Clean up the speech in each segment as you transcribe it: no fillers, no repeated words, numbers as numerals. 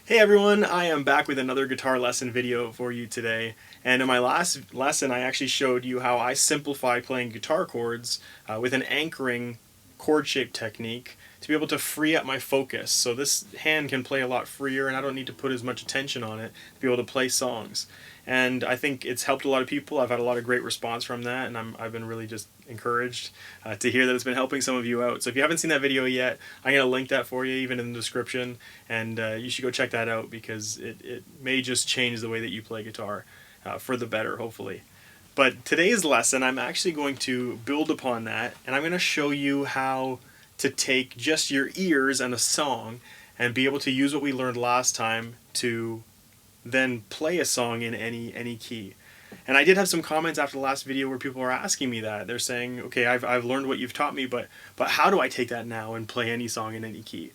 Hey everyone, I am back with another guitar lesson video for you today. And in my last lesson, I actually showed you how I simplify playing guitar chords with an anchoring chord shape technique to be able to free up my focus. So this hand can play a lot freer and I don't need to put as much attention on it to be able to play songs. And I think it's helped a lot of people. I've had a lot of great response from that, and I've been really just encouraged to hear that it's been helping some of you out. So if you haven't seen that video yet, I'm going to link that for you, even in the description, and you should go check that out because it may just change the way that you play guitar for the better, hopefully. But today's lesson, I'm actually going to build upon that, and I'm going to show you how to take just your ears and a song and be able to use what we learned last time to then play a song in any key. And I did have some comments after the last video where people were asking me that. They're saying, okay, I've learned what you've taught me, but how do I take that now and play any song in any key?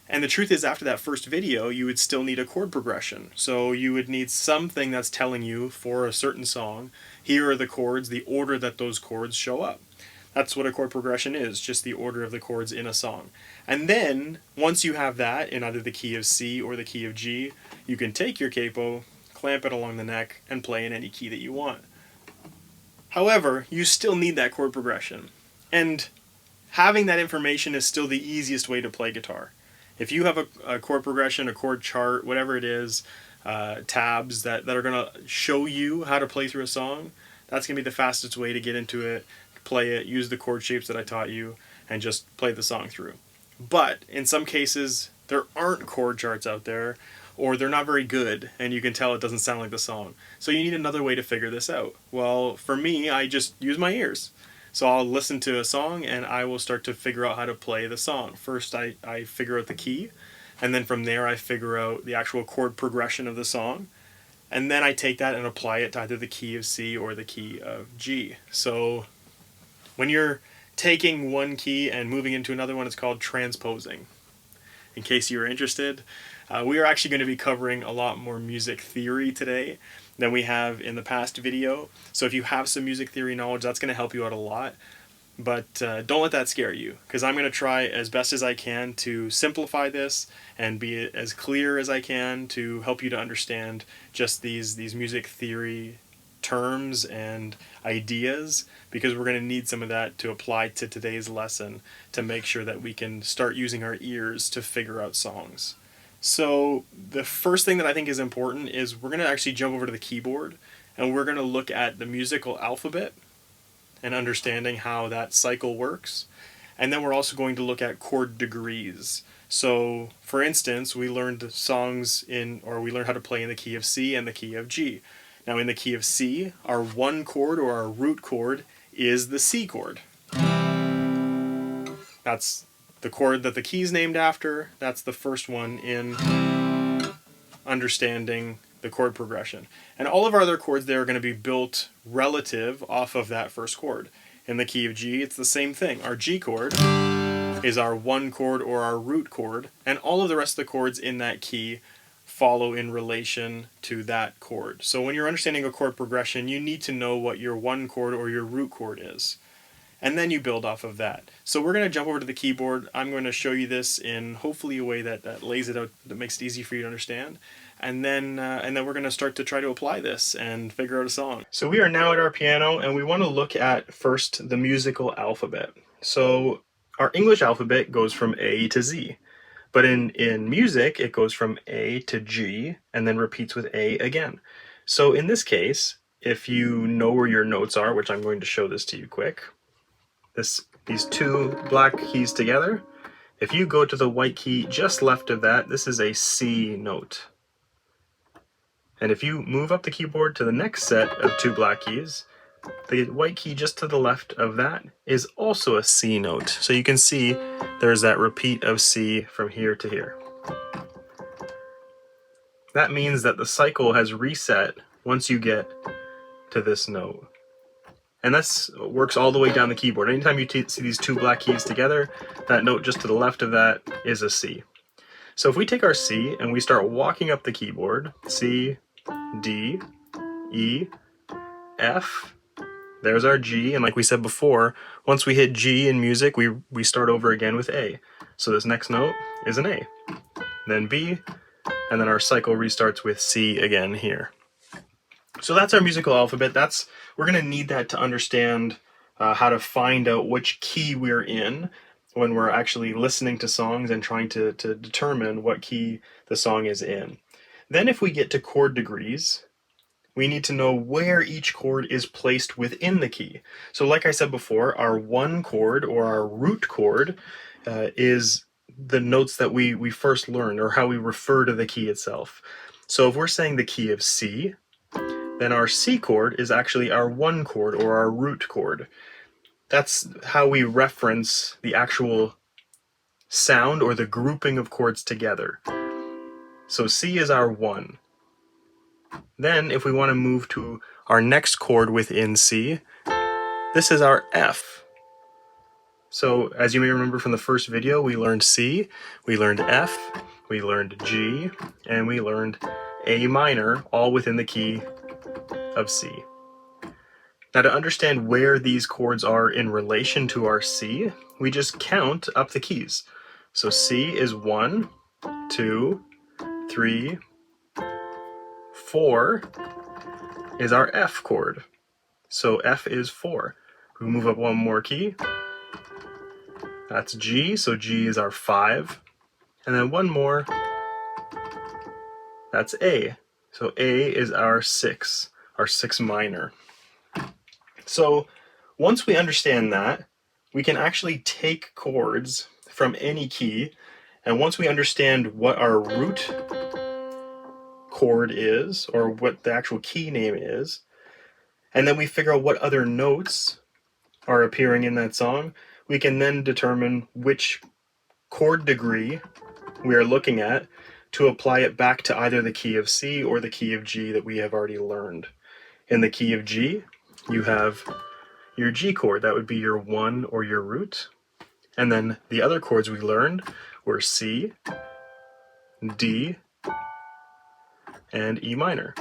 And the truth is, after that first video, you would still need a chord progression. So you would need something that's telling you for a certain song, here are the chords, the order that those chords show up. That's what a chord progression is, just the order of the chords in a song. And then, once you have that in either the key of C or the key of G, you can take your capo, clamp it along the neck, and play in any key that you want. However, you still need that chord progression. And having that information is still the easiest way to play guitar. If you have a chord progression, a chord chart, whatever it is, tabs that are going to show you how to play through a song, that's going to be the fastest way to get into it, play it, use the chord shapes that I taught you, and just play the song through. But in some cases, there aren't chord charts out there, or they're not very good, and you can tell it doesn't sound like the song. So you need another way to figure this out. Well, for me, I just use my ears. So I'll listen to a song, and I will start to figure out how to play the song. First, I figure out the key, and then from there, I figure out the actual chord progression of the song. And then I take that and apply it to either the key of C or the key of G. So when you're taking one key and moving into another one, it's called transposing. In case you're interested, we are actually going to be covering a lot more music theory today than we have in the past video. So if you have some music theory knowledge, that's going to help you out a lot. But don't let that scare you, because I'm going to try as best as I can to simplify this and be as clear as I can to help you to understand just these music theory terms and ideas, because we're going to need some of that to apply to today's lesson to make sure that we can start using our ears to figure out songs. So the first thing that I think is important is we're going to actually jump over to the keyboard and we're going to look at the musical alphabet and understanding how that cycle works. And then we're also going to look at chord degrees. So for instance, we learned we learned how to play in the key of C and the key of G. Now in the key of C, our one chord or our root chord is the C chord. That's the chord that the key's named after. That's the first one in understanding the chord progression. And all of our other chords there are going to be built relative off of that first chord. In the key of G, it's the same thing. Our G chord is our one chord or our root chord, and all of the rest of the chords in that key follow in relation to that chord. So when you're understanding a chord progression, you need to know what your one chord or your root chord is. And then you build off of that. So we're going to jump over to the keyboard. I'm going to show you this in hopefully a way that lays it out, that makes it easy for you to understand. And then we're going to start to try to apply this and figure out a song. So we are now at our piano, and we want to look at first the musical alphabet. So our English alphabet goes from A to Z. But in music, it goes from A to G and then repeats with A again. So in this case, if you know where your notes are, which I'm going to show this to you quick, these two black keys together, if you go to the white key just left of that, this is a C note. And if you move up the keyboard to the next set of two black keys, the white key just to the left of that is also a C note. So you can see there's that repeat of C from here to here. That means that the cycle has reset once you get to this note. And this works all the way down the keyboard. Anytime you see these two black keys together, that note just to the left of that is a C. So if we take our C and we start walking up the keyboard, C, D, E, F, there's our G, and like we said before, once we hit G in music, we start over again with A. So this next note is an A, then B, and then our cycle restarts with C again here. So that's our musical alphabet. We're going to need that to understand how to find out which key we're in when we're actually listening to songs and trying to determine what key the song is in. Then if we get to chord degrees, we need to know where each chord is placed within the key. So like I said before, our one chord or our root chord is the notes that we first learned, or how we refer to the key itself. So if we're saying the key of C, then our C chord is actually our one chord or our root chord. That's how we reference the actual sound or the grouping of chords together. So C is our one. Then if we want to move to our next chord within C, this is our F. So as you may remember from the first video, we learned C, we learned F, we learned G, and we learned A minor, all within the key of C. Now to understand where these chords are in relation to our C, we just count up the keys. So C is 1, 2, 3, 4 is our F chord. So F is 4. We move up one more key. That's G, so G is our 5. And then one more, that's A. So A is our 6 minor. So once we understand that, we can actually take chords from any key, and once we understand what our root chord is, or what the actual key name is, and then we figure out what other notes are appearing in that song, we can then determine which chord degree we are looking at to apply it back to either the key of C or the key of G that we have already learned. In the key of G, you have your G chord, that would be your 1 or your root. And then the other chords we learned were C, D, and E minor.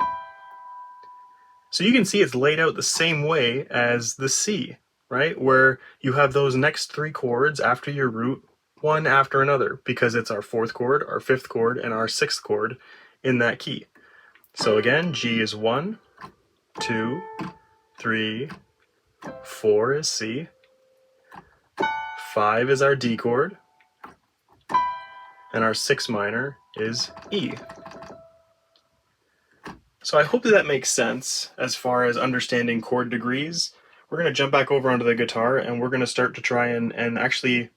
So you can see it's laid out the same way as the C, right? Where you have those next 3 chords after your root, one after another, because it's our 4th chord, our 5th chord, and our 6th chord in that key. So again, G is 1, 2, 3, 4 is C, 5 is our D chord, and our 6 minor is E. So I hope that makes sense as far as understanding chord degrees. We're going to jump back over onto the guitar, and we're going to start to try and actually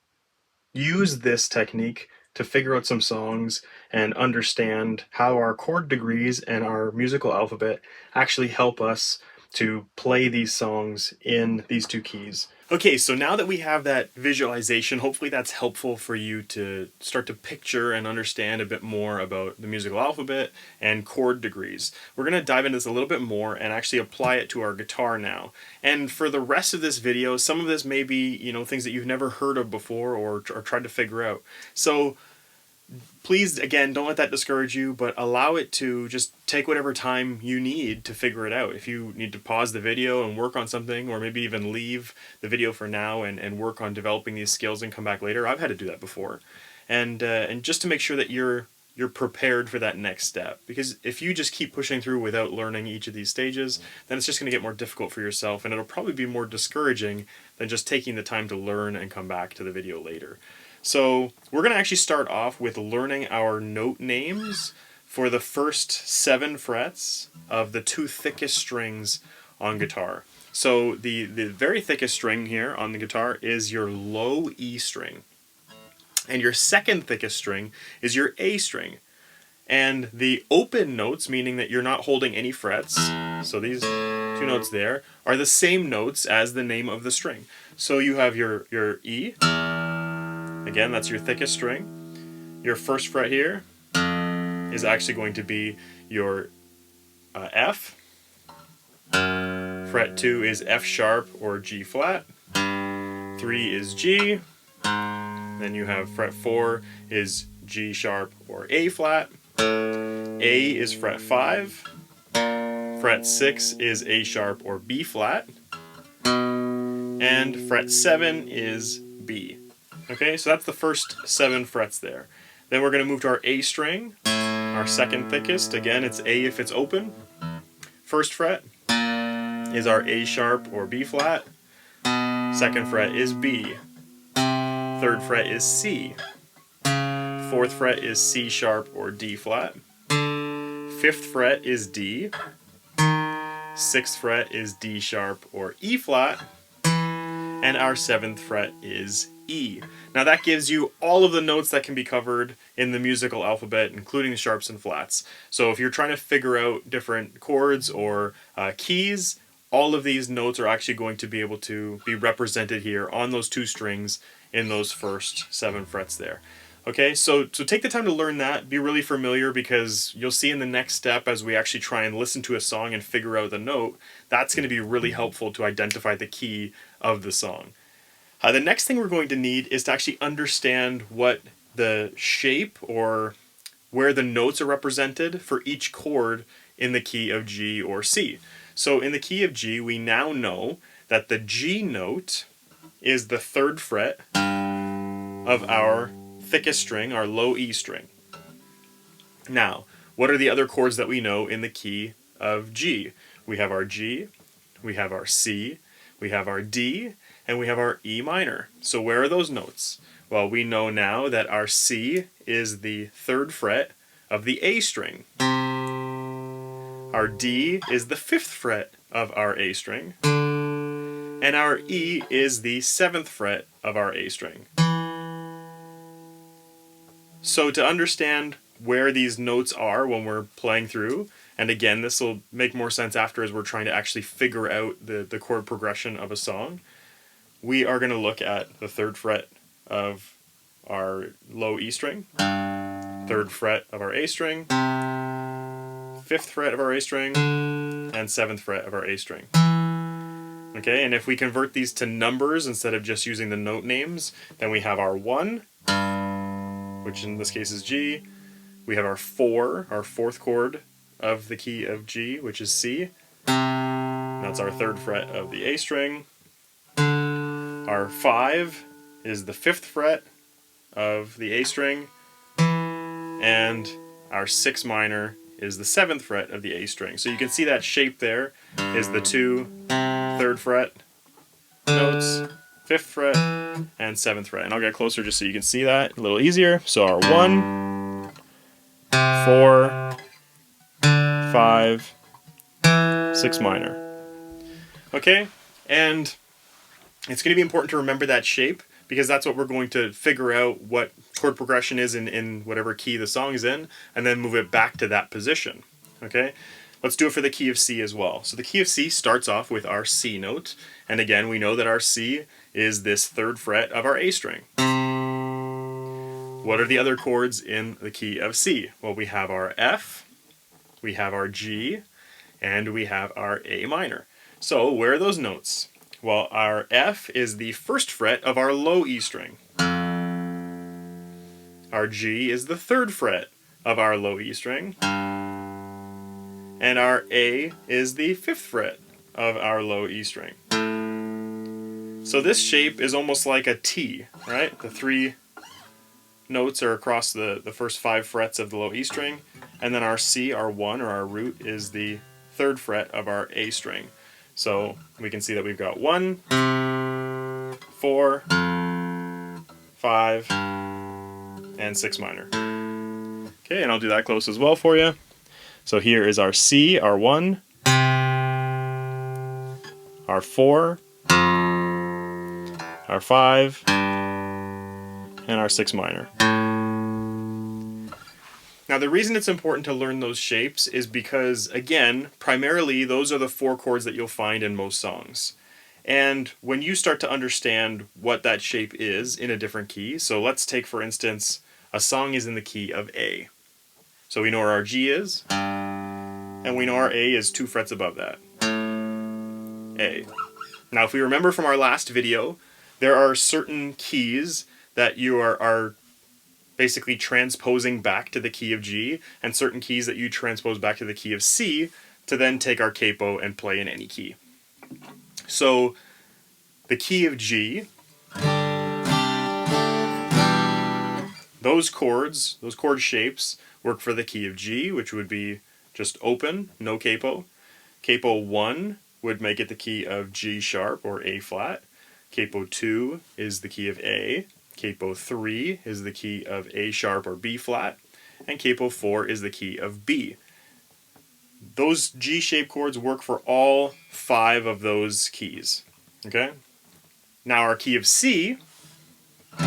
use this technique to figure out some songs and understand how our chord degrees and our musical alphabet actually help us to play these songs in these 2 keys. Okay, so now that we have that visualization, hopefully that's helpful for you to start to picture and understand a bit more about the musical alphabet and chord degrees. We're going to dive into this a little bit more and actually apply it to our guitar now. And for the rest of this video, some of this may be, things that you've never heard of before or tried to figure out. So please, again, don't let that discourage you, but allow it to just take whatever time you need to figure it out. If you need to pause the video and work on something, or maybe even leave the video for now and work on developing these skills and come back later. I've had to do that before. And just to make sure that you're prepared for that next step. Because if you just keep pushing through without learning each of these stages, then it's just going to get more difficult for yourself, and it'll probably be more discouraging than just taking the time to learn and come back to the video later. So we're going to actually start off with learning our note names for the first 7 frets of the 2 thickest strings on guitar. So the very thickest string here on the guitar is your low E string. And your second thickest string is your A string. And the open notes, meaning that you're not holding any frets, so these 2 notes there, are the same notes as the name of the string. So you have your E. Again, that's your thickest string. Your first fret here is actually going to be your F. Fret 2 is F sharp or G flat. 3 is G. Then you have fret 4 is G sharp or A flat. A is fret 5. Fret 6 is A sharp or B flat. And fret 7 is B. Okay, so that's the first 7 frets there. Then we're going to move to our A string. Our second thickest, again, it's A if it's open. First fret is our A sharp or B flat. Second fret is B. Third fret is C. Fourth fret is C sharp or D flat. Fifth fret is D. Sixth fret is D sharp or E flat. And our seventh fret is E. Now that gives you all of the notes that can be covered in the musical alphabet, including the sharps and flats. So if you're trying to figure out different chords or keys, all of these notes are actually going to be able to be represented here on those two strings in those first 7 frets there. Okay, so take the time to learn that, be really familiar, because you'll see in the next step as we actually try and listen to a song and figure out the note, that's going to be really helpful to identify the key of the song. The next thing we're going to need is to actually understand what the shape or where the notes are represented for each chord in the key of G or C. So in the key of G, we now know that the G note is the 3rd fret of our thickest string, our low E string. Now, what are the other chords that we know in the key of G? We have our G, we have our C, we have our D, and we have our E minor. So where are those notes? Well, we know now that our C is the 3rd fret of the A string. Our D is the 5th fret of our A string. And our E is the 7th fret of our A string. So to understand where these notes are when we're playing through, and again, this will make more sense after as we're trying to actually figure out the chord progression of a song, we are going to look at the 3rd fret of our low E string, 3rd fret of our A string, 5th fret of our A string, and 7th fret of our A string. Okay, and if we convert these to numbers instead of just using the note names, then we have our 1, which in this case is G. We have our 4, our 4th chord of the key of G, which is C. That's our 3rd fret of the A string. Our 5 is the 5th fret of the A string. And our 6 minor is the 7th fret of the A string. So you can see that shape there is the 2 3rd fret notes, 5th fret, and 7th fret. And I'll get closer just so you can see that a little easier. So our 1, 4, 5, 6 minor. Okay, and it's going to be important to remember that shape, because that's what we're going to figure out what chord progression is in whatever key the song is in, and then move it back to that position. Okay, let's do it for the key of C as well. So the key of C starts off with our C note, and again we know that our C is this 3rd fret of our A string. What are the other chords in the key of C? Well, we have our F, we have our G, and we have our A minor. So where are those notes? Well, our F is the 1st fret of our low E string. Our G is the 3rd fret of our low E string. And our A is the 5th fret of our low E string. So this shape is almost like a T, right? The 3 notes are across the first 5 frets of the low E string, and then our C, our 1 or our root, is the 3rd fret of our A string. So we can see that we've got 1, 4, 5, and 6 minor. Okay, and I'll do that close as well for you. So here is our C, our 1, our 4, our 5, and our 6 minor. Now the reason it's important to learn those shapes is because, again, primarily those are the 4 chords that you'll find in most songs. And when you start to understand what that shape is in a different key, so let's take for instance, a song is in the key of A. So we know where our G is, and we know our A is 2 frets above that. A. Now if we remember from our last video, there are certain keys that you are basically transposing back to the key of G, and certain keys that you transpose back to the key of C to then take our capo and play in any key. So the key of G, those chords, those chord shapes, work for the key of G, which would be just open, no capo. Capo 1 would make it the key of G sharp or A flat. Capo 2 is the key of A. Capo 3 is the key of A sharp or B flat. And Capo 4 is the key of B. Those G-shaped chords work for all 5 of those keys. Okay? Now our key of C, or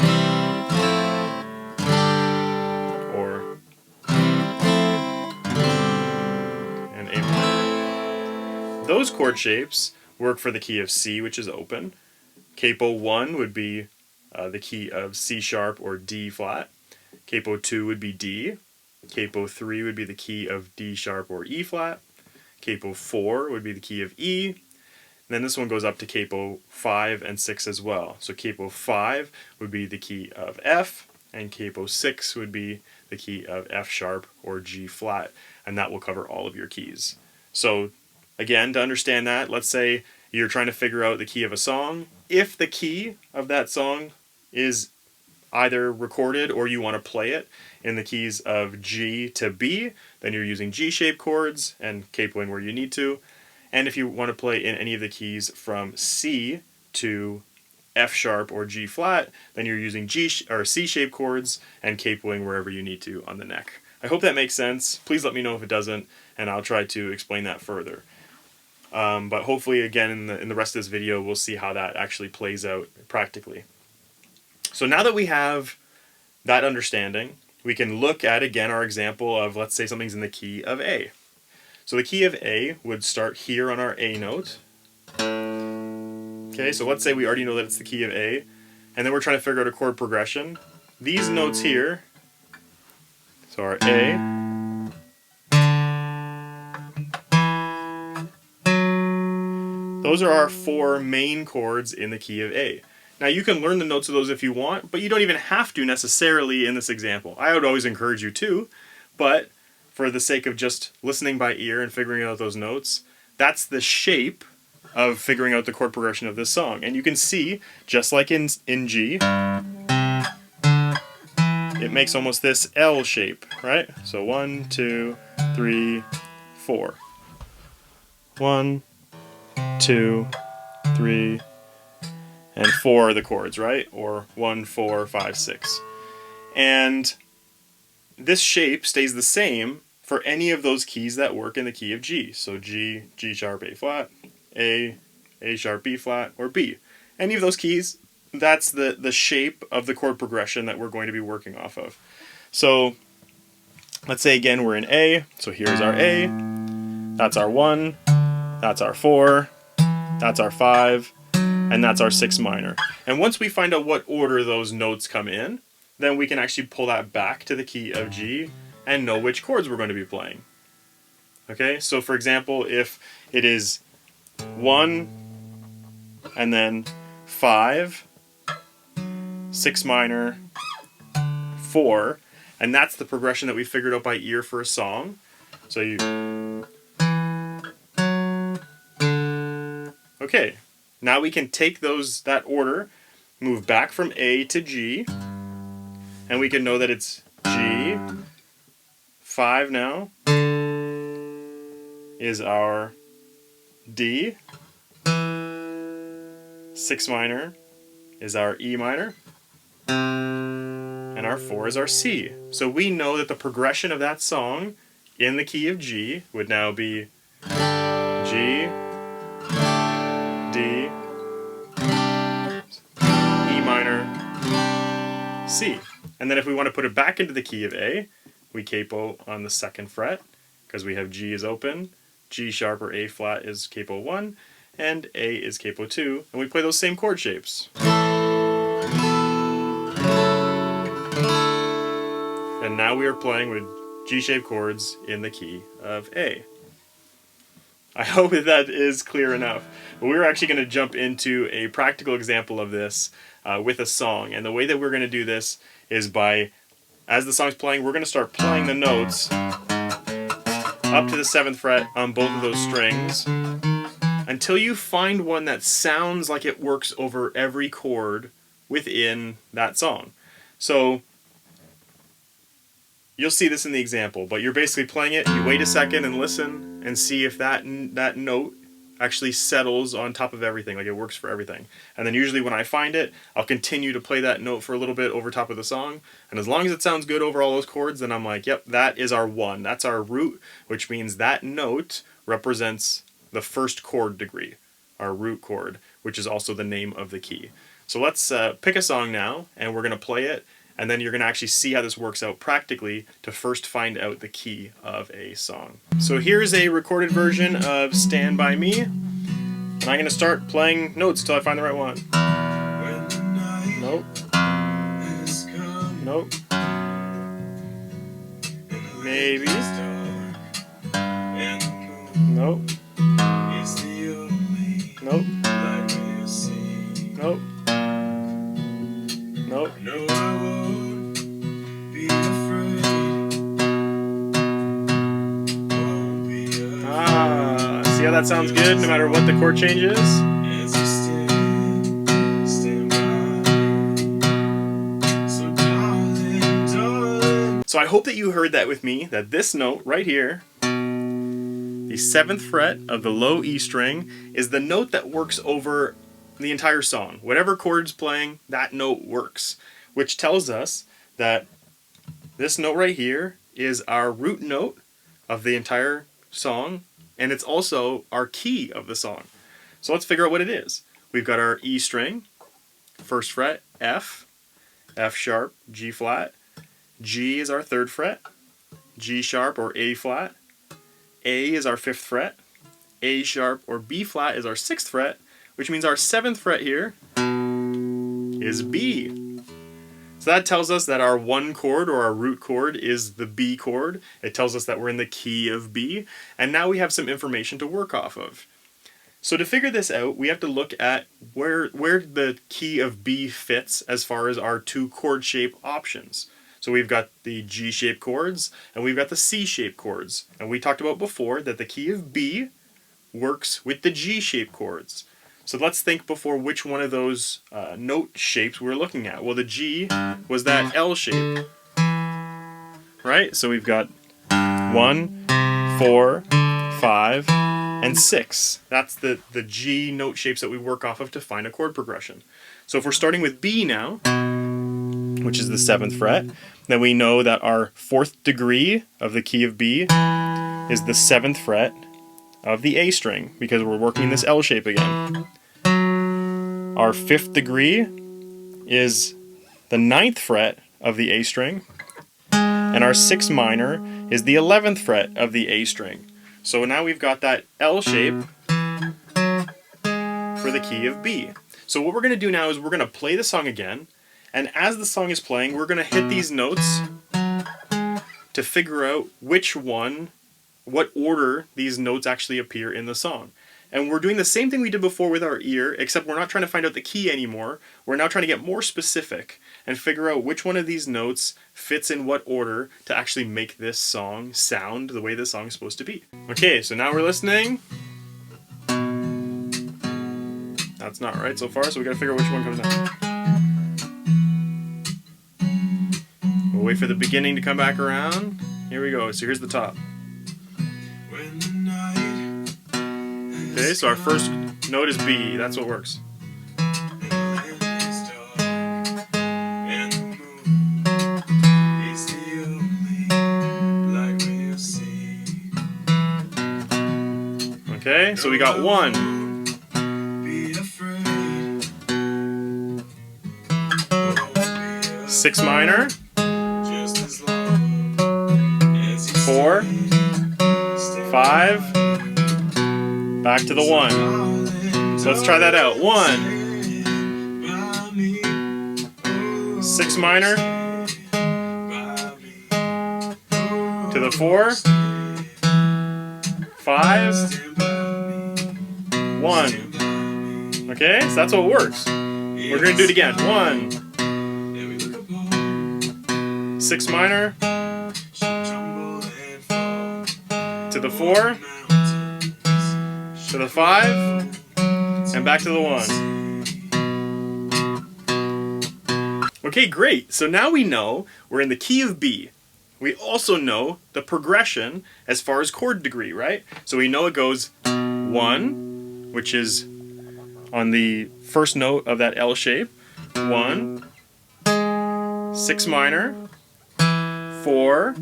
and A minor, those chord shapes work for the key of C, which is open. Capo 1 would be the key of C sharp or D flat. Capo 2 would be D. Capo 3 would be the key of D sharp or E flat. Capo 4 would be the key of E. And then this one goes up to Capo 5 and 6 as well. So Capo 5 would be the key of F, and Capo 6 would be the key of F sharp or G flat, and that will cover all of your keys. So again, to understand that, let's say you're trying to figure out the key of a song. If the key of that song is either recorded or you want to play it in the keys of G to B, then you're using G-shaped chords and capoing where you need to. And if you want to play in any of the keys from C to F sharp or G flat, then you're using C-shaped chords and capoing wherever you need to on the neck. I hope that makes sense. Please let me know if it doesn't, and I'll try to explain that further. But hopefully, again, in the rest of this video, we'll see how that actually plays out practically. So now that we have that understanding, we can look at, again, our example of, let's say something's in the key of A. So the key of A would start here on our A note. Okay, so let's say we already know that it's the key of A, and then we're trying to figure out a chord progression. These notes here, so our A, those are our 4 main chords in the key of A. Now you can learn the notes of those if you want, but you don't even have to necessarily in this example. I would always encourage you to, but for the sake of just listening by ear and figuring out those notes, that's the shape of figuring out the chord progression of this song. And you can see, just like in G, it makes almost this L shape, right? So 1, 2, 3, 4. 1, 2, 3, and 4 are the chords, right? Or 1, 4, 5, 6. And this shape stays the same for any of those keys that work in the key of G. So G, G sharp, A flat, A sharp, B flat, or B. Any of those keys, that's the shape of the chord progression that we're going to be working off of. So let's say again we're in A, so here's our A, that's our 1, that's our 4, that's our 5, and that's our 6 minor. And once we find out what order those notes come in, then we can actually pull that back to the key of G and know which chords we're going to be playing. Okay, so for example, if it is 1 and then 5, 6 minor, 4, and that's the progression that we figured out by ear for a song. So you... Okay, now we can take that order, move back from A to G, and we can know that it's G, 5 now, is our D, 6 minor is our E minor, and our 4 is our C. So we know that the progression of that song in the key of G would now be G, D, E minor, C. And then if we want to put it back into the key of A, we capo on the 2nd fret, because we have G is open, G sharp or A flat is capo 1, and A is capo 2, and we play those same chord shapes. And now we are playing with G-shaped chords in the key of A. I hope that is clear enough. But we're actually going to jump into a practical example of this with a song. And the way that we're going to do this is by, as the song's playing, we're going to start playing the notes up to the 7th fret on both of those strings until you find one that sounds like it works over every chord within that song. So you'll see this in the example, but you're basically playing it, you wait a second and listen and see if that note actually settles on top of everything, like it works for everything. And then usually when I find it, I'll continue to play that note for a little bit over top of the song, and as long as it sounds good over all those chords, then I'm like, yep, that is our one. That's our root, which means that note represents the first chord degree, our root chord, which is also the name of the key. So let's pick a song now, and we're going to play it, and then you're going to actually see how this works out practically to first find out the key of a song. So here's a recorded version of Stand By Me, and I'm going to start playing notes till I find the right one. Nope. Nope. Maybe. Nope. Nope. Nope. Nope. No, I won't be afraid. See how that sounds good no matter what the chord change is? So I hope that you heard that with me, that this note right here, the 7th fret of the low E string, is the note that works over the entire song. Whatever chord's playing, that note works, which tells us that this note right here is our root note of the entire song, and it's also our key of the song. So let's figure out what it is. We've got our E string, 1st fret, F, F sharp, G flat, G is our 3rd fret, G sharp or A flat, A is our 5th fret, A sharp or B flat is our 6th fret, which means our 7th fret here is B. So that tells us that our one chord, or our root chord, is the B chord. It tells us that we're in the key of B, and now we have some information to work off of. So to figure this out, we have to look at where the key of B fits as far as our two chord shape options. So we've got the G-shaped chords, and we've got the C-shaped chords. And we talked about before that the key of B works with the G-shaped chords. So let's think before which one of those note shapes we're looking at. Well, the G was that L shape, right? So we've got 1, 4, 5, and 6. That's the G note shapes that we work off of to find a chord progression. So if we're starting with B now, which is the 7th fret, then we know that our 4th degree of the key of B is the 7th fret of the A string, because we're working this L shape again. Our 5th degree is the 9th fret of the A string, and our 6 minor is the 11th fret of the A string. So now we've got that L shape for the key of B. So what we're going to do now is we're going to play the song again, and as the song is playing, we're going to hit these notes to figure out what order these notes actually appear in the song. And we're doing the same thing we did before with our ear, except we're not trying to find out the key anymore. We're now trying to get more specific and figure out which one of these notes fits in what order to actually make this song sound the way this song is supposed to be. Okay, so now we're listening. That's not right so far, so we gotta figure out which one comes next. We'll wait for the beginning to come back around. Here we go, so here's the top. Okay, so our first note is B. That's what works. Okay, so we got 1. 6 minor. 4. 5. Back to the 1. So let's try that out. 1. 6 minor. To the 4. 5. 1. Okay, so that's what works. We're going to do it again. 1. 6 minor. To the 4. To the 5, and back to the 1. Okay, great. So now we know we're in the key of B. we also know the progression as far as chord degree, right? So we know it goes 1, which is on the first note of that L shape, 1, 6 minor, 4,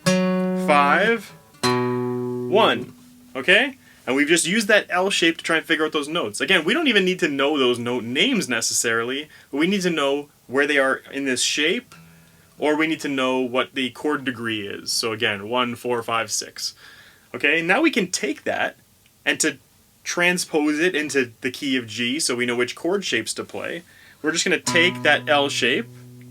5, 1, okay? And we've just used that L shape to try and figure out those notes. Again, we don't even need to know those note names necessarily, but we need to know where they are in this shape, or we need to know what the chord degree is. So again, 1, 4, 5, 6. Okay, now we can take that and to transpose it into the key of G so we know which chord shapes to play. We're just going to take that L shape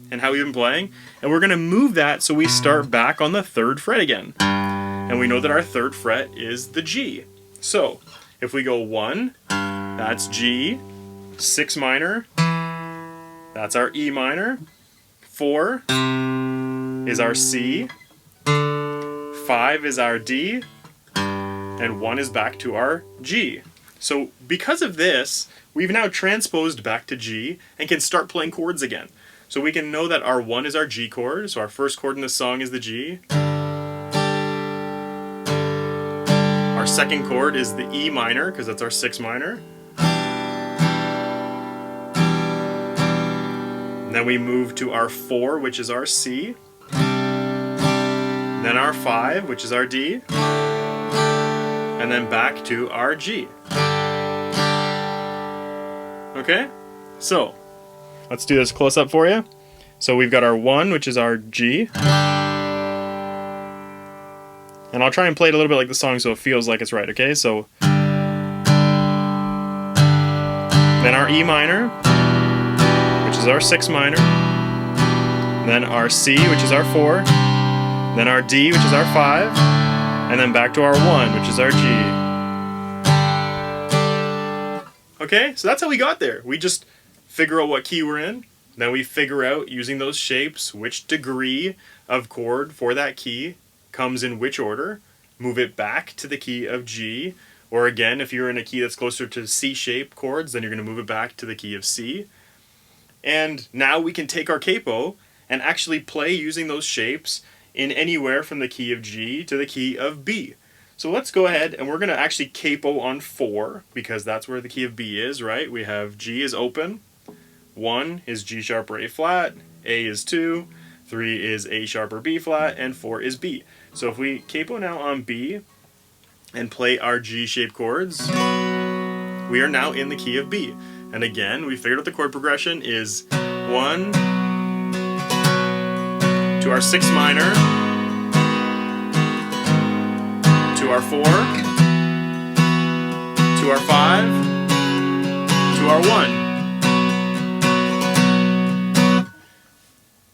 and how we've been playing, and we're going to move that so we start back on the 3rd fret again. And we know that our 3rd fret is the G. So if we go 1, that's G, 6 minor, that's our E minor, 4 is our C, 5 is our D, and 1 is back to our G. So because of this, we've now transposed back to G and can start playing chords again. So we can know that our 1 is our G chord, so our first chord in the song is the G. Our second chord is the E minor, because that's our 6 minor. And then we move to our 4, which is our C. Then our 5, which is our D. And then back to our G. Okay? So, let's do this close up for you. So we've got our 1, which is our G. And I'll try and play it a little bit like the song so it feels like it's right, okay? So then our E minor, which is our 6 minor. Then our C, which is our 4. Then our D, which is our 5. And then back to our 1, which is our G. Okay, so that's how we got there. We just figure out what key we're in. Then we figure out, using those shapes, which degree of chord for that key comes in which order. Move it back to the key of G. Or again, if you're in a key that's closer to C-shaped chords, then you're going to move it back to the key of C. And now we can take our capo and actually play using those shapes in anywhere from the key of G to the key of B. So let's go ahead and we're going to actually capo on 4 because that's where the key of B is, right? We have G is open, 1 is G sharp or A flat, A is 2, 3 is A sharp or B flat, and 4 is B. So if we capo now on B and play our G-shaped chords, we are now in the key of B. And again, we figured out the chord progression is 1 to our 6 minor, to our 4, to our 5, to our 1.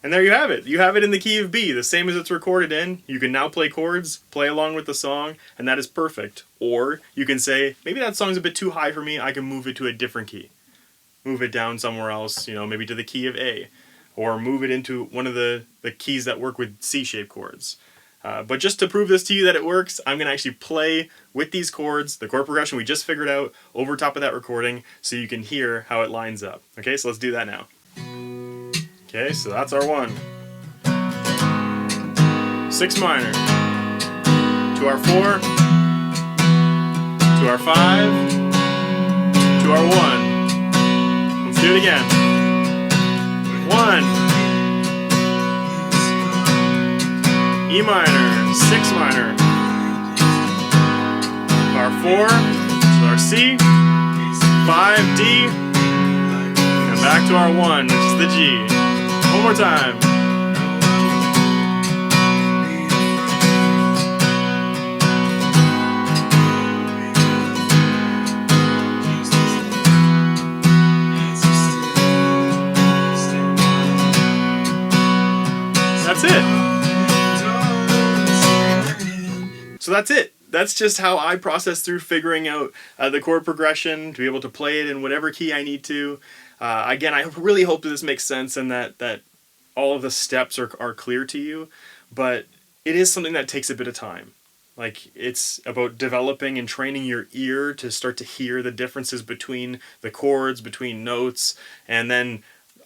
And there you have it. You have it in the key of B, the same as it's recorded in. You can now play chords, play along with the song, and that is perfect. Or you can say, maybe that song's a bit too high for me, I can move it to a different key. Move it down somewhere else, maybe to the key of A. Or move it into one of the keys that work with C-shaped chords. But just to prove this to you that it works, I'm going to actually play with these chords, the chord progression we just figured out, over top of that recording, so you can hear how it lines up. Okay, so let's do that now. Okay, so that's our 1. 6 minor. To our 4. To our 5. To our 1. Let's do it again. 1. E minor. 6 minor. Our 4. So our C. 5, D. And back to our 1, which is the G. One more time. That's it. So that's it. That's just how I process through figuring out the chord progression to be able to play it in whatever key I need to. Again, I really hope that this makes sense and that all of the steps are clear to you, but it is something that takes a bit of time. Like, it's about developing and training your ear to start to hear the differences between the chords, between notes, and then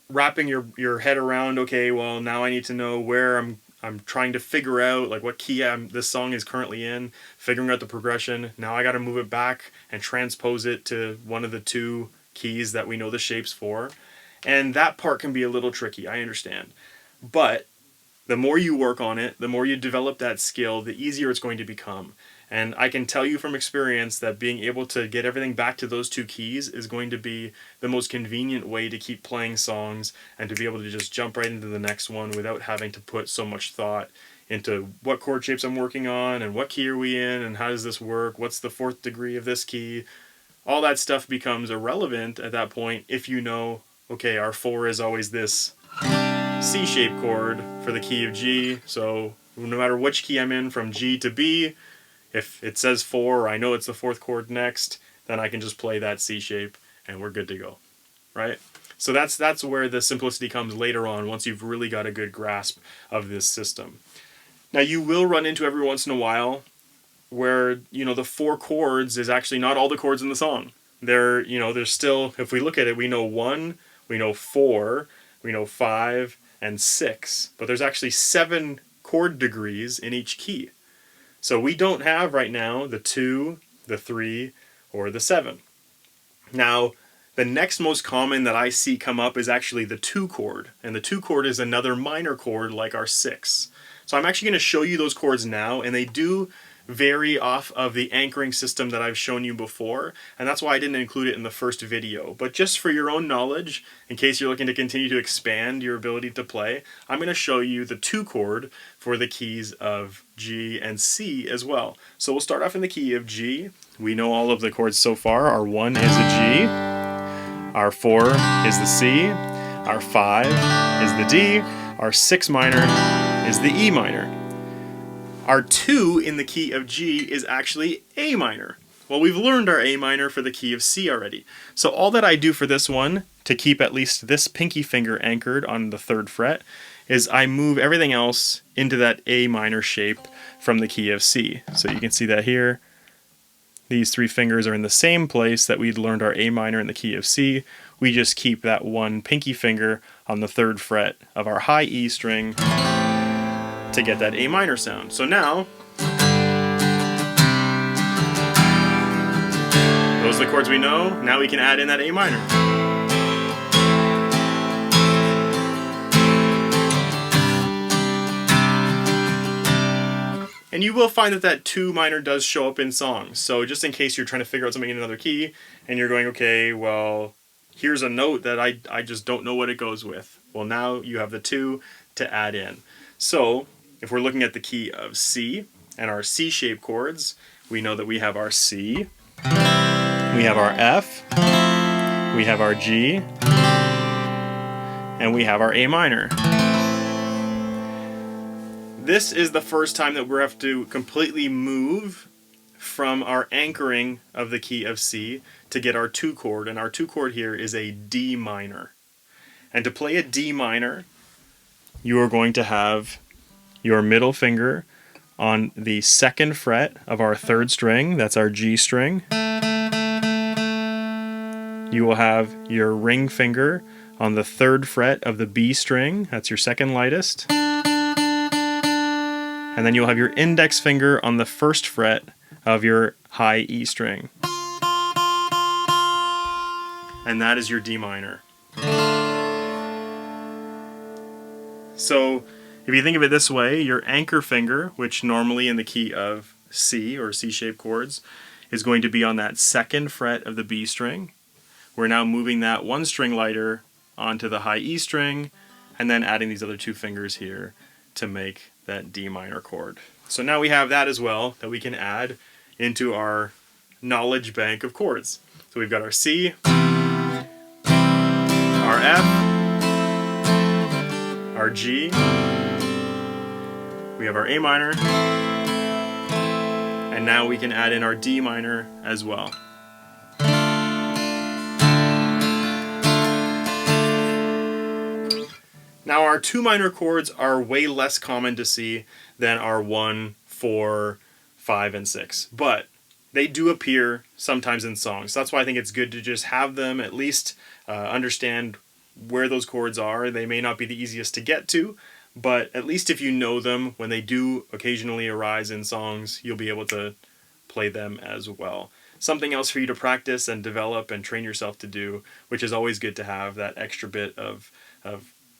wrapping your head around, okay, well, now I need to know where I'm I'm trying to figure out like what key this song is currently in, figuring out the progression. Now I got to move it back and transpose it to one of the two keys that we know the shapes for. And that part can be a little tricky, I understand. But the more you work on it, the more you develop that skill, the easier it's going to become. And I can tell you from experience that being able to get everything back to those two keys is going to be the most convenient way to keep playing songs and to be able to just jump right into the next one without having to put so much thought into what chord shapes I'm working on and what key are we in and how does this work, what's the fourth degree of this key. All that stuff becomes irrelevant at that point if you know, okay, our 4 is always this C-shaped chord for the key of G, so no matter which key I'm in from G to B, if it says 4, I know it's the 4th chord next, then I can just play that C shape and we're good to go, right? So that's where the simplicity comes later on, once you've really got a good grasp of this system. Now you will run into every once in a while where, you know, the 4 chords is actually not all the chords in the song. There's still, if we look at it, we know 1, we know 4, we know 5, and 6, but there's actually 7 chord degrees in each key. So we don't have right now the 2, the 3, or the 7. Now, the next most common that I see come up is actually the 2 chord, and the 2 chord is another minor chord like our 6. So I'm actually going to show you those chords now, and they do vary off of the anchoring system that I've shown you before, and that's why I didn't include it in the first video. But just for your own knowledge, in case you're looking to continue to expand your ability to play, I'm going to show you the 2 chord for the keys of G and C as well. So we'll start off in the key of G. We know all of the chords so far. Our 1 is a G, our 4 is the C, our 5 is the D, our 6 minor is the E minor. Our 2 in the key of G is actually A minor. Well, we've learned our A minor for the key of C already. So all that I do for this one, to keep at least this pinky finger anchored on the 3rd fret, is I move everything else into that A minor shape from the key of C. So you can see that here. These 3 fingers are in the same place that we'd learned our A minor in the key of C. We just keep that one pinky finger on the 3rd fret of our high E string to get that A minor sound. So now, those are the chords we know. Now we can add in that A minor. And you will find that that 2 minor does show up in songs. So just in case you're trying to figure out something in another key, and you're going, okay, well, here's a note that I just don't know what it goes with. Well, now you have the 2 to add in. So if we're looking at the key of C and our C-shaped chords, we know that we have our C, we have our F, we have our G, and we have our A minor. This is the first time that we have to completely move from our anchoring of the key of C to get our 2 chord, and our 2 chord here is a D minor. And to play a D minor, you are going to have your middle finger on the 2nd fret of our 3rd string, that's our G string. You will have your ring finger on the 3rd fret of the B string, that's your 2nd lightest. And then you'll have your index finger on the 1st fret of your high E string. And that is your D minor. So if you think of it this way, your anchor finger, which normally in the key of C or C-shaped chords, is going to be on that 2nd fret of the B string. We're now moving that 1 string lighter onto the high E string, and then adding these other 2 fingers here to make that D minor chord. So now we have that as well that we can add into our knowledge bank of chords. So we've got our C, our F, our G, we have our A minor, and now we can add in our D minor as well. Now our 2 minor chords are way less common to see than our 1, 4, 5, and 6, but they do appear sometimes in songs. So that's why I think it's good to just have them, at least understand where those chords are. They may not be the easiest to get to, but at least if you know them, when they do occasionally arise in songs, you'll be able to play them as well. Something else for you to practice and develop and train yourself to do, which is always good to have that extra bit of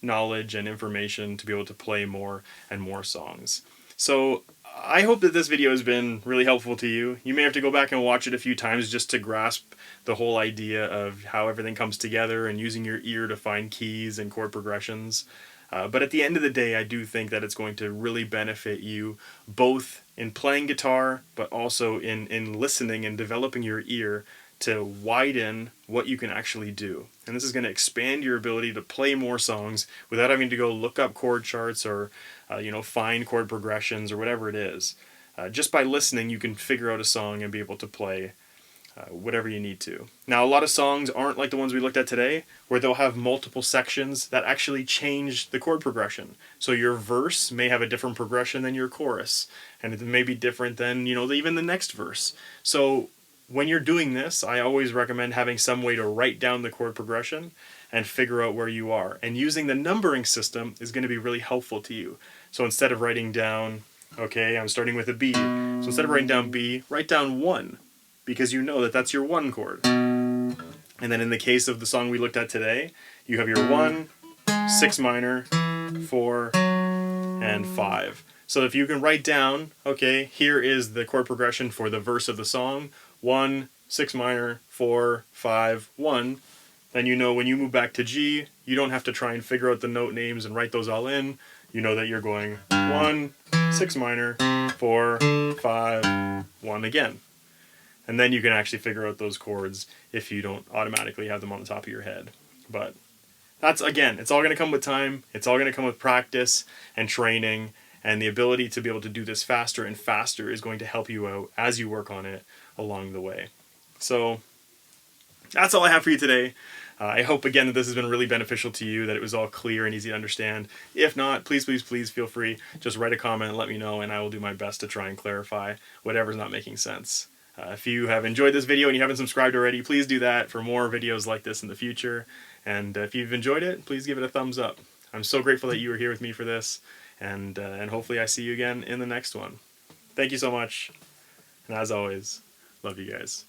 knowledge and information to be able to play more and more songs. So I hope that this video has been really helpful to you. You may have to go back and watch it a few times just to grasp the whole idea of how everything comes together and using your ear to find keys and chord progressions. But at the end of the day, I do think that it's going to really benefit you both in playing guitar, but also in listening and developing your ear to widen what you can actually do. And this is going to expand your ability to play more songs without having to go look up chord charts or find chord progressions or whatever it is. Just by listening, you can figure out a song and be able to play whatever you need to. Now, a lot of songs aren't like the ones we looked at today, where they'll have multiple sections that actually change the chord progression. So your verse may have a different progression than your chorus, and it may be different than, even the next verse. So when you're doing this, I always recommend having some way to write down the chord progression and figure out where you are. And using the numbering system is going to be really helpful to you. So instead of writing down, okay, I'm starting with a B. So instead of writing down B, write down 1. Because you know that that's your 1 chord. And then in the case of the song we looked at today, you have your 1, 6 minor, 4, and 5. So if you can write down, okay, here is the chord progression for the verse of the song, 1, 6 minor, 4, 5, 1, then you know when you move back to G, you don't have to try and figure out the note names and write those all in. You know that you're going 1, 6 minor, 4, 5, 1 again. And then you can actually figure out those chords if you don't automatically have them on the top of your head. But that's, again, it's all going to come with time. It's all going to come with practice and training. And the ability to be able to do this faster and faster is going to help you out as you work on it along the way. So that's all I have for you today. I hope, again, that this has been really beneficial to you, that it was all clear and easy to understand. If not, please feel free. Just write a comment and let me know, and I will do my best to try and clarify whatever's not making sense. If you have enjoyed this video and you haven't subscribed already, please do that for more videos like this in the future. And if you've enjoyed it, please give it a thumbs up. I'm so grateful that you were here with me for this, and hopefully I see you again in the next one. Thank you so much, and as always, love you guys.